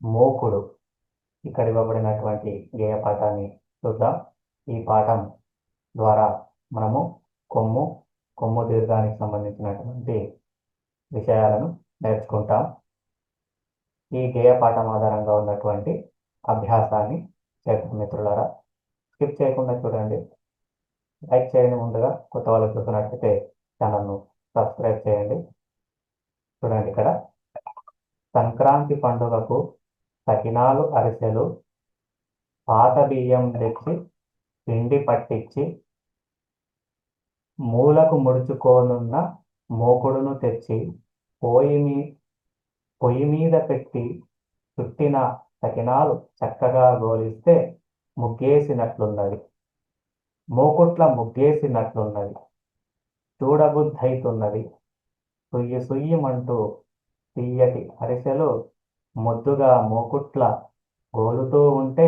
మోకుడు. ఇక్కడ ఇవ్వబడినటువంటి గేయ పాఠాన్ని చూద్దాం. ఈ పాఠం ద్వారా మనము కొమ్ము, కొమ్ము దీర్ఘానికి సంబంధించినటువంటి విషయాలను నేర్చుకుంటాం. ఈ గేయ పాఠం ఆధారంగా ఉన్నటువంటి అభ్యాసాన్ని చేద్దాం మిత్రులారా. స్కిప్ చేయకుండా చూడండి. లైక్ చేయండి. ముందుగా కొత్త వాళ్ళు చూస్తున్నట్లయితే ఛానల్ను సబ్స్క్రైబ్ చేయండి. చూడండి, ఇక్కడ సంక్రాంతి పండుగకు సకినాలు, అరిసెలు, పాత బియ్యం తెచ్చి పిండి పట్టించి మూలకు ముడుచుకోనున్న మోకుడును తెచ్చి పొయ్యి మీద పెట్టి చుట్టిన సకినాలు చక్కగా గోలిస్తే ముగ్గేసినట్లున్నది. మోకుట్ల ముగ్గేసినట్లున్నది. చూడబుద్ధైతున్నది. సుయ్యి సుయ్యమంటూ తీయటి అరిసెలు ముద్దుగా మోకుట్ల గోలుతూ ఉంటే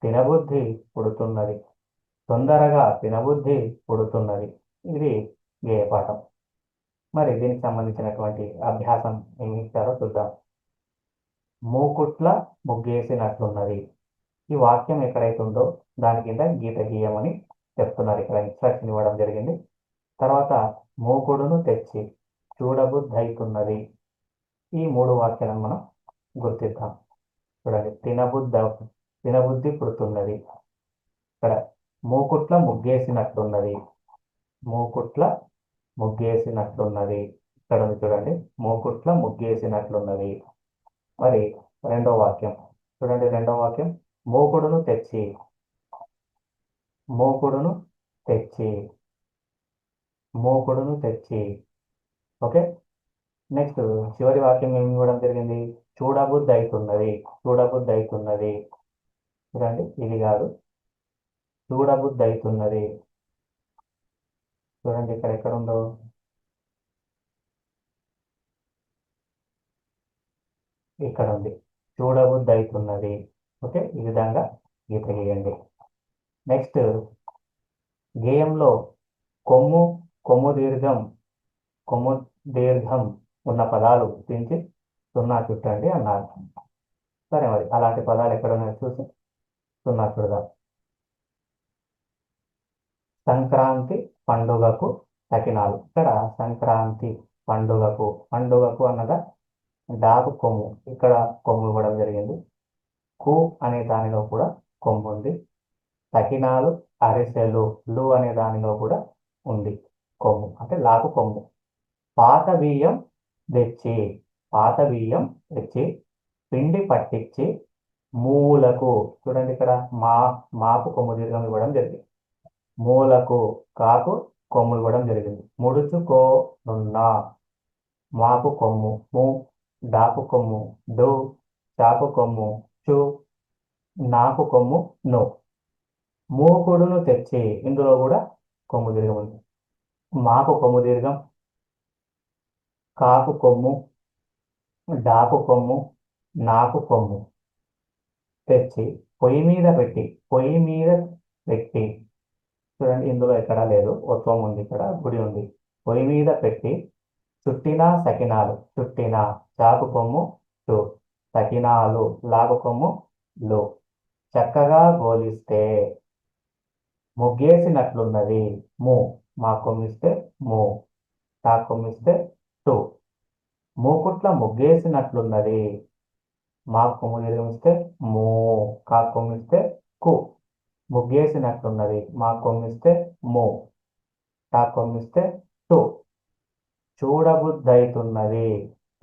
తినబుద్ధి పుడుతున్నది. తొందరగా తినబుద్ధి పుడుతున్నది. ఇది గేయపాఠం. మరి దీనికి సంబంధించినటువంటి అభ్యాసం ఏమి ఇచ్చారో చూద్దాం. మూకుట్ల ముగ్గేసినట్లున్నది. ఈ వాక్యం ఎక్కడైతే ఉందో దాని కింద గీత గీయమని చెప్తున్నారు. ఇక్కడ ఇన్స్ట్రక్షన్ ఇవ్వడం జరిగింది. తర్వాత మూకుడును తెచ్చి చూడబుద్ధైతున్నది. ఈ 3 వాక్యాలను మనం గుర్తిద్దాం. చూడండి, తినబుద్ధి పుడుతున్నది. ఇక్కడ మూకుట్ల ముగ్గేసినట్లున్నది. మూకుట్ల ముగ్గేసినట్లున్నది. ఇక్కడ ఉంది చూడండి, మూకుట్ల ముగ్గేసినట్లున్నది. మరి రెండో వాక్యం చూడండి. రెండో వాక్యం మూకుడును తెచ్చి, మూకుడును తెచ్చి, మూకుడును తెచ్చి. ఓకే. నెక్స్ట్ చివరి వాక్యం ఏమి ఇవ్వడం జరిగింది? చూడబుద్ధి అవుతున్నది. చూడబుద్ధి అవుతున్నది. చూడండి, ఇది కాదు, చూడబుద్ధి అవుతున్నది. చూడండి, ఇక్కడ ఎక్కడ ఉందో, ఇక్కడ ఉంది, చూడబుద్ధి అవుతున్నది. ఓకే, ఈ విధంగా గీత గీయండి. నెక్స్ట్ గేయంలో కొమ్ము, కొమ్ము దీర్ఘం ఉన్న పదాలు గుర్తించి 0 చుట్టండి అన్నారు. సరే, మరి అలాంటి పదాలు ఎక్కడ ఉన్నాయో చూసి 0 చుడదాం. సంక్రాంతి పండుగకు సకినాలు. ఇక్కడ సంక్రాంతి పండుగకు, పండుగకు అన్నగా డాకు కొమ్ము, ఇక్కడ కొమ్ము ఇవ్వడం జరిగింది. కు అనే దానిలో కూడా కొమ్ము ఉంది. సకినాలు, అరిసెలు, లు అనే దానిలో కూడా ఉంది కొమ్ము, అంటే లాకు కొమ్ము. పాత బియ్యం తెచ్చి, పాత బియ్యం తెచ్చి పిండి పట్టించి మూలకు, చూడండి ఇక్కడ మాకు కొమ్ము దీర్ఘం ఇవ్వడం జరిగింది. మూలకు కాకు కొమ్ము ఇవ్వడం జరిగింది. ముడుచుకోనున్న మాకు కొమ్ము, ము డాకు కొమ్ము, డు చాకు కొమ్ము, చు నాకు కొమ్ము, ను. మూకుడును తెచ్చి, ఇందులో కూడా కొమ్ము దీర్ఘం ఉంది. మాకు కొమ్ము దీర్ఘం, కాకు కొమ్ము, డాకు కొమ్ము, నాకు కొమ్ము. తెచ్చి పొయ్యి మీద పెట్టి, పొయ్యి మీద పెట్టి, చూడండి ఇందులో ఎక్కడా లేదు, ఒత్వం ఉంది, ఇక్కడ గుడి ఉంది. పొయ్యి మీద పెట్టి చుట్టిన సకినాలు, చుట్టిన చాకు కొమ్ము, చు సకినాలు, లాగు కొమ్ము, లు. చక్కగా గోలిస్తే ముగ్గేసినట్లున్నది. ము మా కొమ్మిస్తే ము, తా కొమ్మిస్తే టు. మూకుట్ల ముగ్గేసినట్లున్నది. మా కొమ్ము నిర్గమిస్తే మూ, కా కొమ్మిస్తే కు. ముగ్గేసినట్లున్నది. మా కొమ్మిస్తే ము, తా కొమ్మిస్తే టు. చూడబుద్ధైతున్నది.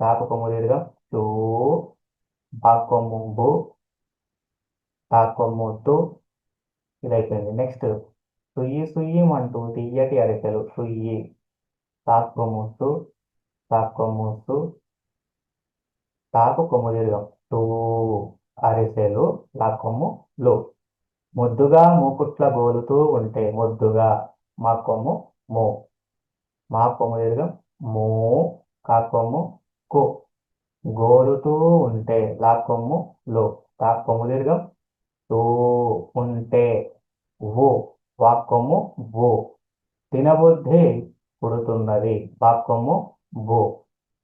తాకు కొమ్ము దీర్ఘం చూ, బా కొమ్ము బు, తా కొమ్ము టు. ఇదైపోయింది. నెక్స్ట్ సుయ్యి సుయ్యమంటూ తీయటి అరిసెలు, సుయ్యి, తాకు కొమ్ము సు, తాకు కొమ్ము సు, తాకు కొమ్ము దీర్ఘం టూ, అరిసెలు, లా కొమ్ము లు. ముద్దుగా మూకుట్ల గోలుతూ ఉంటే, ముద్దుగా మా కొమ్ము ము, మా కొమ్ము దీర్ఘం మూ, కా కొమ్ము కు. గోలుతూ ఉంటే, లా కొమ్ము లు, తా కొమ్ము దీర్ఘం తూ. ఉంటే వు, వా కొమ్ము వు. తినబుద్ధి పుడుతున్నది. బా కొమ్ము బు,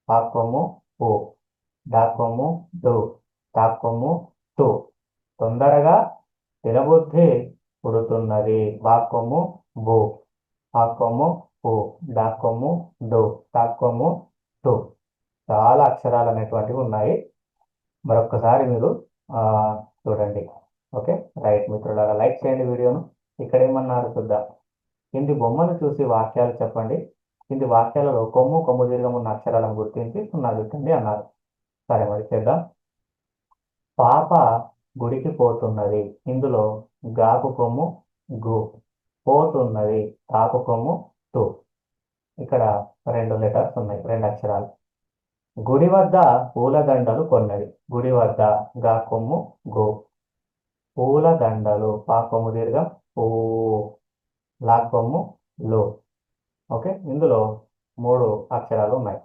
పా కొమ్ము పు, డా కొమ్ము డు, టాకొమ్ము టు, తొందరగా తినబుద్ధి పుడుతున్నది. బాకొమ్ము బు, ఆకొమ్ము పు, డాకొమ్ము డు, టాకొమ్ము టు. చాలా అక్షరాలు అనేటువంటివి ఉన్నాయి. మరొక్కసారి మీరు ఆ, చూడండి. ఓకే, రైట్ మిత్రులారా, లైక్ చేయండి వీడియోను. ఇక్కడ ఏమన్నారు చూద్దాం. కింది బొమ్మను చూసి వాక్యాలు చెప్పండి. కింది వాక్యాలలో కొమ్ము కొమ్ము దీర్ఘం ఉన్న అక్షరాలను గుర్తించి సున్నా పెట్టండి అన్నారు. సరే, మరి చేద్దాం. పాప గుడికి పోతున్నది. ఇందులో గాకు కొమ్ము గు, పోతున్నది తాకు కొమ్ము టు. ఇక్కడ రెండు లెటర్స్ ఉన్నాయి, రెండు అక్షరాలు. గుడి వద్ద పూలదండలు కొన్నది. గుడి వద్ద గా కొమ్ము గు, పూలదండలు పా కొమ్ము దీర్ఘం పూ, లా కొమ్ము లు. ఓకే, ఇందులో మూడు అక్షరాలు ఉన్నాయి.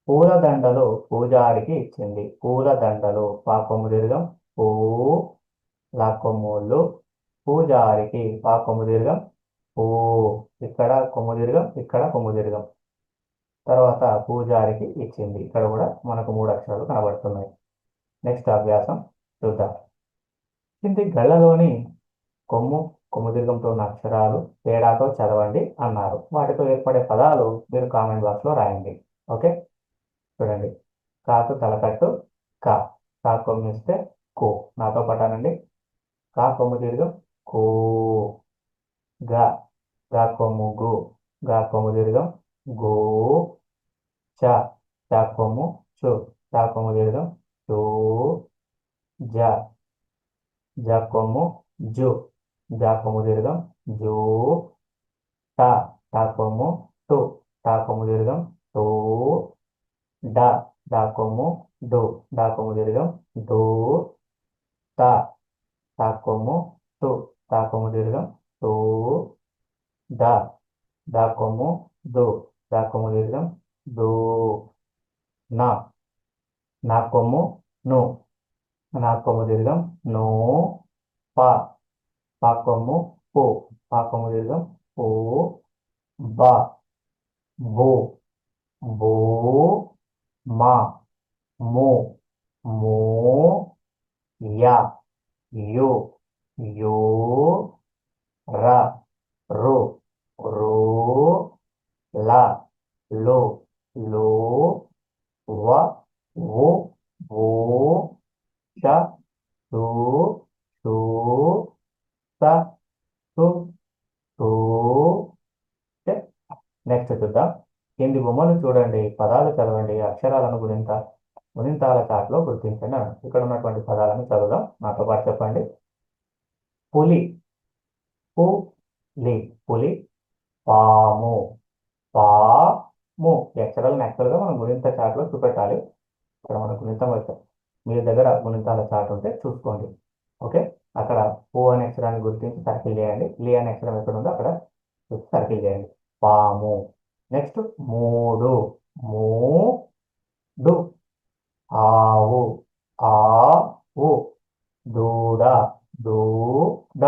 పూలదండలు పూజారికి ఇచ్చింది. పూలదండలు పా కొమ్ము దీర్ఘం పూ, లా కొమ్ము లు, పూజారికి పా కొమ్ము దీర్ఘం పూ, ఇక్కడ కొమ్ము దీర్ఘం, ఇక్కడ కొమ్ము దీర్ఘం. తర్వాత పూజారికి ఇచ్చింది. ఇక్కడ కూడా మనకు మూడు అక్షరాలు కనబడుతున్నాయి. నెక్స్ట్ అభ్యాసం చూద్దాం. కింది గళ్ళలోని కొమ్ము కొమ్ము దీర్ఘంతో ఉన్న అక్షరాలు తేడాతో చదవండి అన్నారు. వాటితో ఏర్పడే పదాలు మీరు కామెంట్ బాక్స్లో రాయండి. ఓకే, చూడండి. కాకు తలకట్టు కా, కా కొమ్మిస్తే కు. నాతో పట్టానండి. కా కొమ్ము దీర్ఘం కూ, గా, గా కొమ్ము గు, గా కొమ్ము దీర్ఘం గూ, చ, చ కొమ్ము చు, చ కొమ్ము దీర్ఘం చూ, జ, జ కొమ్ము జు, జ కొమ్ము దీర్ఘం జూ, ట, ట కొమ్ము టు, ట కొమ్ము దీర్ఘం టూ, డ, డ కొమ్ము డు, డ కొమ్ము దీర్ఘం డూ, త, త కొమ్ము టు, త కొమ్ము దీర్ఘం టూ, ద, ద కొమ్ము దు, ద కొమ్ము దీర్ఘం దూ, నా, నా కొమ్ము ను, నా కొమ్ము దీర్ఘం నూ, ప, ప కొమ్ము పు, ప కొమ్ము దీర్ఘం పూ, బ, బు, బూ, మా, ము, మూ, యా, యు, యూ, ర, రు, రూ, ల, లు, లూ, వ, వు, వూ, ష, షూ, షూ, స, సు, సు. నెక్స్ట్ చూద్దాం. కింది బొమ్మలు చూడండి, పదాలు చదవండి, అక్షరాలను గుణింతాల చాట్లో గుర్తించండి. ఇక్కడ ఉన్నటువంటి పదాలను చదువుదాం. నాతో పాటు చెప్పండి. పులి, పులి, పులి. పాము, పాము. ఈ అక్షరాలను యాక్చువల్గా మనం గుణింత చాట్లో చూపెట్టాలి. ఇక్కడ మనం గుణింతం వచ్చాం. మీ దగ్గర గుణింతాల చాట్ ఉంటే చూసుకోండి. ఓకే, అక్కడ పు అనే అక్షరాన్ని గుర్తించి సర్కిల్ చేయండి. లీ అనే అక్షరం ఎక్కడ ఉందో అక్కడ సర్కిల్ చేయండి. పాము. నెక్స్ట్ మూడు, మూడు. ఆవు, ఆవు. దూడ, దూడ.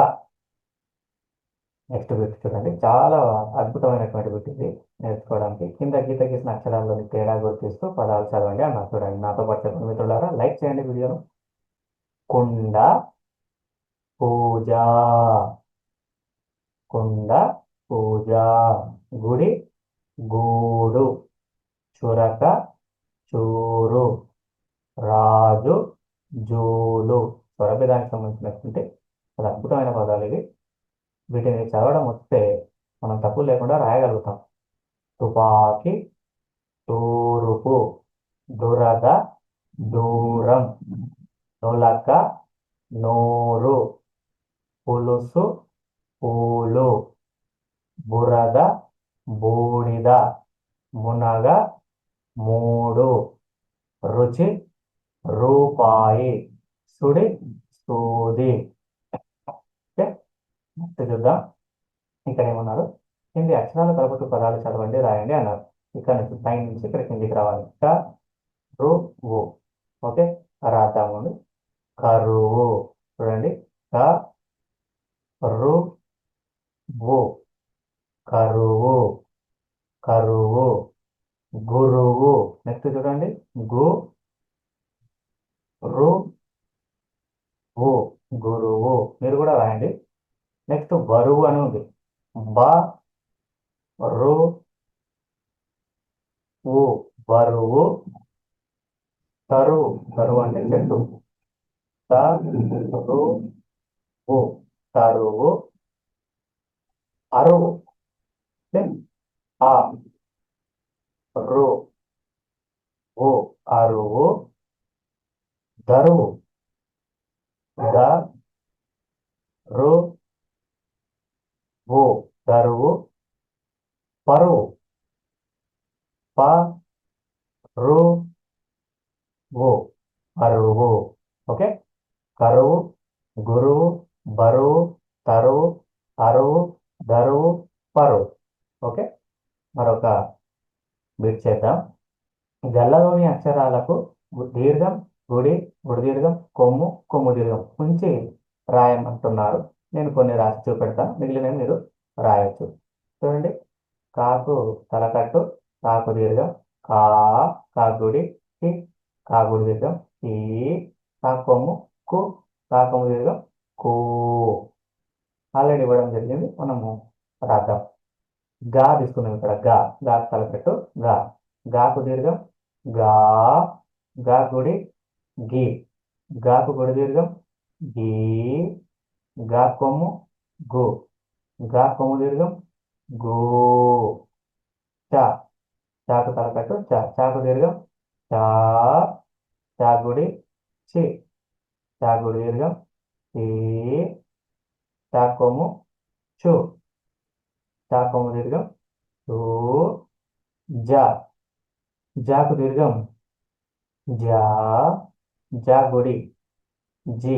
నెక్స్ట్ బిట్ చూడండి, చాలా అద్భుతమైనటువంటి బిట్ ఇది నేర్చుకోవడానికి. కింద గీత గీసిన అక్షరాల్లోని తేడా గుర్తిస్తూ పదాలు చదవండి అన్న. చూడండి, నాతో పాటు చెప్పండి మిత్రులారా. లైక్ చేయండి వీడియోను. కుండ, పూజ, కుండ, పూజ. గుడి, గూడు. చురక, చూరు. రాజు, జూలు. స్వరభేదానికి సంబంధించినటువంటి చాలా అద్భుతమైన పదాలు ఇవి. వీటిని చదవడం వస్తే మనం తప్పులు లేకుండా రాయగలుగుతాం. తుపాకి, తూర్పు. దురద, దూరం. నులక, నూరు. పులుసు, పూలు. బురద, బూడిద. మునగ, మూడు. రుచి, రూపాయి. సుడి, సూది. ఓకే, నెక్స్ట్ చూద్దాం. ఇక్కడ ఏమన్నారు. కింది అక్షరాలు కలుపుతూ పదాలు చదవండి, రాయండి అన్నారు. ఇక్కడ నుంచి పై నుంచి ఇక్కడ కిందికి రావాలి. క, రు, వు. ఓకే, రాద్దాము. కరువు. చూడండి, క, రు, వు. కరువు, కరువు. గురువు. నెక్స్ట్ చూడండి, గు, రు వు గురువు. మీరు కూడా రాయండి. నెక్స్ట్ బరువు అని ఉంది. బ రు వు బరువు. తరువు తరువు అంటే చెట్టు. తరువు తరువు. అరువు ఆ రు వు అరువు. దరువు ద రు వు దరువు. పరువు ప రు వు పరువు. ఓకే. కరువు, గురువు, బరువు, తరువు, అరువు, దరువు, పరువు. ఓకే. మరొక బిట్ చేద్దాం. గల్లలోని అక్షరాలకు దీర్ఘం, గుడి, గుడి దీర్ఘం, కొమ్ము, కొమ్ము దీర్ఘం ఉంచి రాయమంటున్నారు. నేను కొన్ని రాసి చూపెడతాను, మిగిలినవి మీరు రాయొచ్చు. చూడండి. కాకు తలకట్టు, కాకు దీర్ఘం, కా కాగుడి, కి కాగుడి దీర్ఘం, ఈ కాకొమ్ము, కు కాకొమ్ము దీర్ఘం, కూ. ఆల్రెడీ ఇవ్వడం జరిగింది, మనము రాద్దాం. గా తీసుకున్నాం ఇక్కడ. గా తలకట్టు, గాకు దీర్ఘం, గా గా గుడి, గి గాకు గుడి దీర్ఘం, గీ గా కొమ్ము, గు గా కొమ్ము దీర్ఘం, గూ. చా చాకు తలకట్టు, చాకు దీర్ఘం, చా చాగుడి, చి చాగుడి దీర్ఘం, ఈ చాకొమ్ము, చు చాకొమ్ము దీర్ఘం, చూ. జా జాకు దీర్ఘం, జా జాగుడి, జి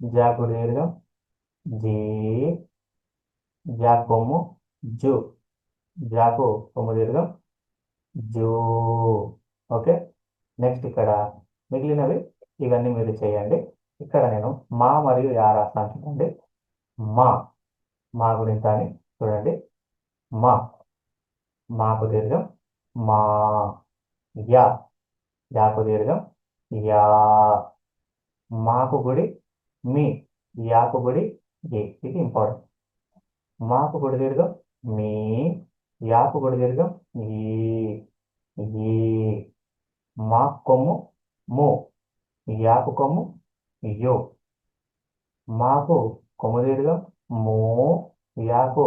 జాగుడి దీర్ఘం, జీ జాకొమ్ము, జు జాకు కొమ్ము దీర్ఘం, జూ. ఓకే. నెక్స్ట్ ఇక్కడ మిగిలినవి ఇవన్నీ మీరు చేయండి. ఇక్కడ నేను మా మరియు యా రాస్తాను. చూడండి. మా మా గురించి అని చూడండి. మా మాకు దీర్ఘం, మా యా యాకు దీర్ఘం, యా మాకు గుడి, మీ యాకు గుడి, ఇది ఇంపార్టెంట్. మాకు గుడి దీర్ఘం, మీ యాకు గుడి దీర్ఘం, ఈ మా కొమ్ము, ము యాకు కొమ్ము, యో మాకు కొమ్ము దీర్ఘం, మో యాకు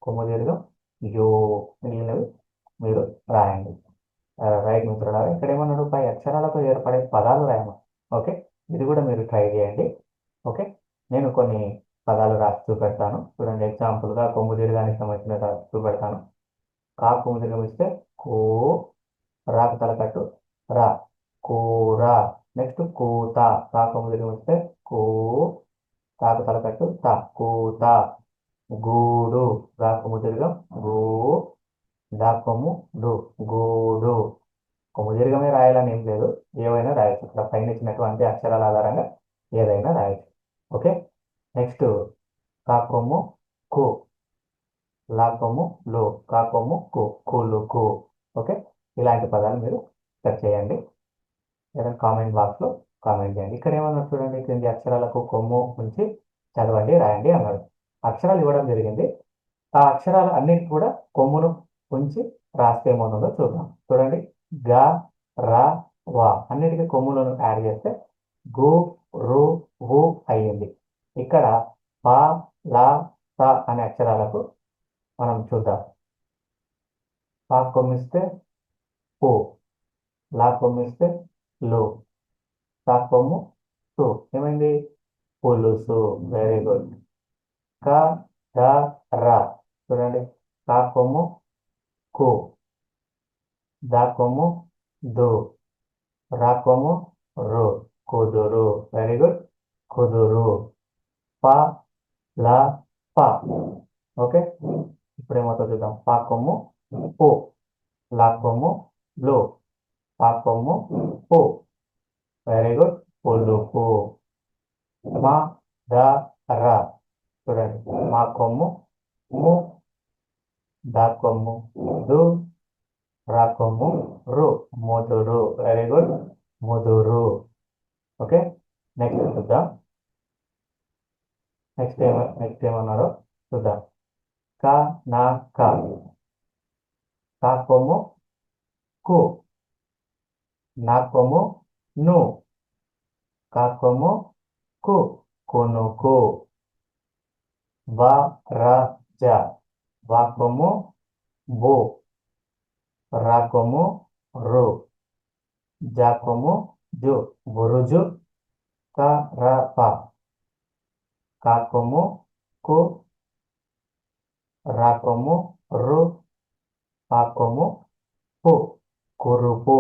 కొమ్ము దీర్ఘం, యో. మిగిలినవి మీరు రాయండి. రైట్ మిత్రులారా. ఇక్కడ ఏమన్నాడు? పై అక్షరాలతో ఏర్పడే పదాలు రాయమని. ఓకే. ఇది కూడా మీరు ట్రై చేయండి. ఓకే. నేను కొన్ని పదాలు రాసి చూపెడతాను. చూడండి. ఎగ్జాంపుల్గా కొమ్ము దీర్ఘానికి సంబంధించిన రాసి చూపెడతాను. కా కొమ్ము దీర్ఘం ఇస్తే కో, రాకు తలకట్టు రా, కూర. నెక్స్ట్ కూత. కా కొమ్ము దీర్ఘం ఇస్తే కూ, తాకు తలకట్టు తా, కూత. గూడు. గా కొమ్ము దీర్ఘం, గూ దా కొమ్ము డు, గూడు. కొమ్ము దీర్ఘమే రాయాలని ఏం లేదు, ఏవైనా రాయొచ్చు. ఇక్కడ పైన ఇచ్చినటువంటి అక్షరాల ఆధారంగా ఏదైనా రాయొచ్చు. ఓకే. నెక్స్ట్ కాకొమ్ము కు, లాకొమ్ము లు, కాకొమ్ము కు, కులు కు. ఓకే. ఇలాంటి పదాలు మీరు సెర్చ్ చేయండి, లేదా కామెంట్ బాక్స్లో కామెంట్ చేయండి. ఇక్కడ ఏమన్నా చూడండి. క్రింది అక్షరాలకు కొమ్ము ఉంచి చదవండి, రాయండి అన్నాడు. అక్షరాలు ఇవ్వడం జరిగింది. ఆ అక్షరాలు అన్నిటి కూడా కొమ్మును ఉంచి రాస్తే ఏమవుతుందో చూద్దాం. చూడండి. గ ర వ అన్నిటికీ కొమ్ములను యాడ్ చేస్తే గు రు వు అయ్యింది. ఇక్కడ ప ల స అనే అక్షరాలకు మనం చూద్దాం. ప కొమ్మిస్తే పు, లా కొమ్మిస్తే లు, సా కొమ్ము సు. ఏమైంది? పులుసు. Very good. క ద ర చూడండి. కా కొమ్ము కు, దా కొమ్ము దు, రా కొమ్ము రు, కుదురు. Very good. కుదురు. ప ల ప. ఓకే. ఇప్పుడు ఏమవుతుందో చూద్దాం. పా కొమ్ము పు, లా కొమ్ము లు, పా కొమ్ము పు. Very good. పులుపు. మా ద ర చూడండి. మా కొమ్ము ము, దా కొమ్ము దు, రా కొమ్ము రు, ముదురు. Very good. ముదురు. ఓకే, నెక్స్ట్ చూద్దాం. నెక్స్ట్ ఏమన్నారో చూద్దాం. క నా క, కా కొమ్ము కు, నా కొమ్ము ను, కా కొమ్ము కు, కొనుకు. వ ర జ, వా కొమ్ము బు, రా కొమ్ము రు, జా కొమ్ము జు, బురుజు. క ర ప, కా కొమ్ము కు, రా కొమ్ము రు, పా కొమ్ము పు, కురుపు.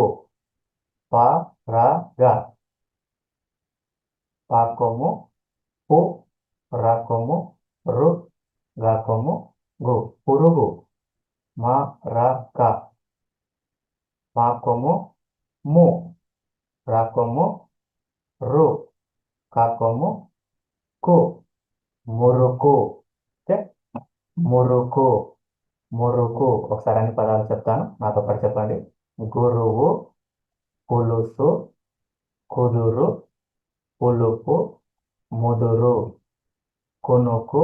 ప ర గ, పా కొమ్ము పు, రా కొమ్ము రు, గా కొమ్ము గు, పురుగు. మ ర క, మా కొమ్ము ము, రా కొమ్ము రు, కా కొమ్ము కు, మురుకు. ఓకే, మురుకు. మురుకు. ఒకసారి అన్ని పదాలు చెప్తాను, నాతో పాటు చెప్పండి. గురువు, పులుసు, కుదురు, పులుపు, ముదురు, కునుకు,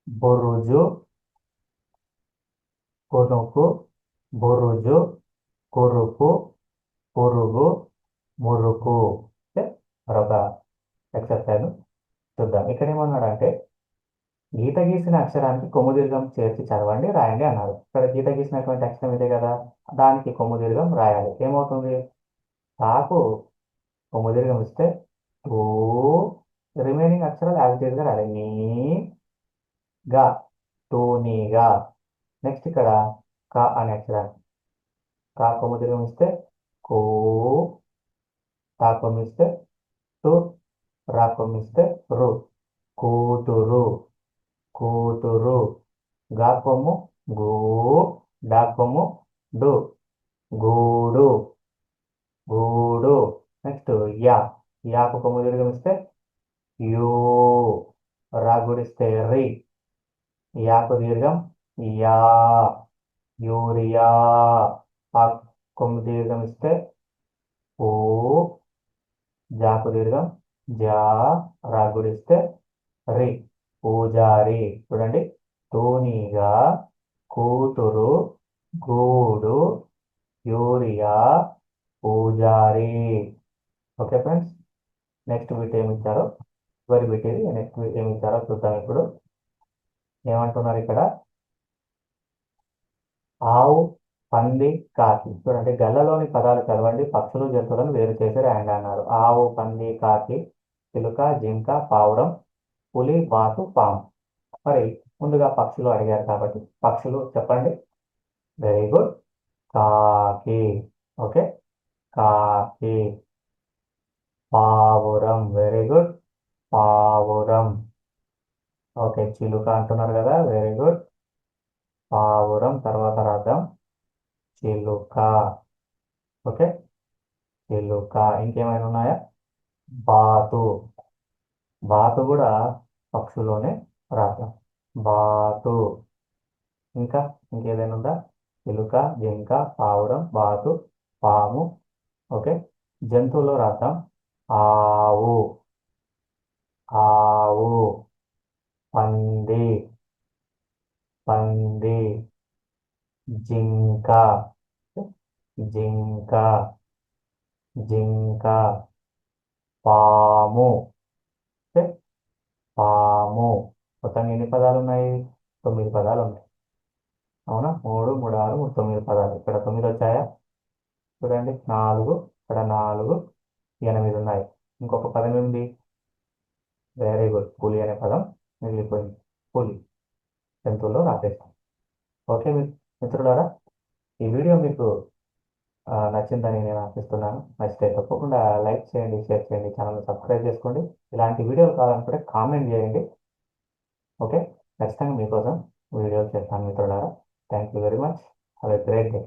బురుజు, కునుకు, బురుజు, కురుపు, పురుగు, మురుకు. ఓకే, మరొక ఎక్సర్సైజ్ చూద్దాం. ఇక్కడ ఏమన్నాడంటే గీత గీసిన అక్షరానికి కొమ్ము దీర్ఘం చేర్చి చదవండి, రాయండి అన్నారు. ఇక్కడ గీత గీసినటువంటి అక్షరం ఇదే కదా, దానికి కొమ్ము దీర్ఘం రాయాలి. ఏమవుతుంది? తాకు కొమ్ము దీర్ఘం ఇస్తే టూ, రిమైనింగ్ అక్షరాలు యాజ్ ఇట్ ఈస్ గా రాయాలి. నీ గా, టూనీగా. నెక్స్ట్ ఇక్కడ క అనే అక్షరాన్ని కా కొమ్ము దీర్ఘం ఇస్తే కూ, తా కొమ్ము ఇస్తే టు, రా కొమ్ము ఇస్తే రు, కూతురు. కూతురు. గా కొమ్ము గూ, డా కొమ్ము డు, గూడు. గూడు. నెక్స్ట్ యా, యాకు కొమ్ము దీర్ఘం ఇస్తే యూ, రా గుడిస్తే రి, యాకు దీర్ఘం యా, యూరియా. ఆ కొమ్ము దీర్ఘం ఇస్తే ఊ, జాకు దీర్ఘం జా, రా గుడిస్తే రి, పూజారి. చూడండి, తూనీగా, కూతురు, గూడు, యూరియా, పూజారి. ఓకే ఫ్రెండ్స్, నెక్స్ట్ బిట్ ఏమి ఇచ్చారో, చివరి బిట్ ఇది. నెక్స్ట్ బిట్ ఏమి ఇచ్చారో చూద్దాం. ఇప్పుడు ఏమంటున్నారు ఇక్కడ? ఆవు, పంది, కాకి. చూడండి, గల్లలోని పదాలు చదవండి, పక్షులు జంతువులను వేరు చేసి రాయండి అన్నారు. ఆవు, పంది, కాకి, చిలుక, జింక, పావురం, పులి, బాతు, పాము. మరి ముందుగా పక్షులు అడిగారు కాబట్టి పక్షులు చెప్పండి. వెరీ గుడ్, కాకి. ఓకే, కాకి. పావురం, వెరీ గుడ్, పావురం. ఓకే, చిలుక అంటున్నారు కదా, వెరీ గుడ్, పావురం. తర్వాత రాద్దాం, చిలుక. ఓకే, చిలుక. ఇంకేమైనా ఉన్నాయా? బాతు. బాతు కూడా పక్షులోనే రాద్దాం, బాతు. ఇంకా ఇంకేదైనా ఉందా? చిలుక, జింక, పావురం, బాతు, పాము. ఓకే, జంతువులో రాద్దాం, ఆవు. ఆవు. పంది. పంది. జింక. జింక. జింక. పాము. ఓకే, పాము. మొత్తం ఎన్ని పదాలు ఉన్నాయి? 9 పదాలు ఉన్నాయి. అవునా? 3, 3, 6, 9 పదాలు. ఇక్కడ 9 వచ్చాయా? చూడండి, 4, ఇక్కడ 4, 8 ఉన్నాయి. ఇంకొక పదం ఉంది, వెరీ గుడ్, పులి అనే పదం మిగిలిపోయింది. పులి జంతువుల్లో రాసేస్తాం. ఓకే మిత్రులారా, ఈ వీడియో మీకు నచ్చిందని నేను ఆశిస్తున్నాను. నచ్చితే తప్పకుండా లైక్ చేయండి, షేర్ చేయండి, ఛానల్ సబ్స్క్రైబ్ చేసుకోండి. ఇలాంటి వీడియోలు కావాలనుకుంటే కామెంట్ చేయండి. ఓకే, ఖచ్చితంగా మీకోసం వీడియోలు చేస్తాను మిత్రులారా. Thank you very much. Have a great day.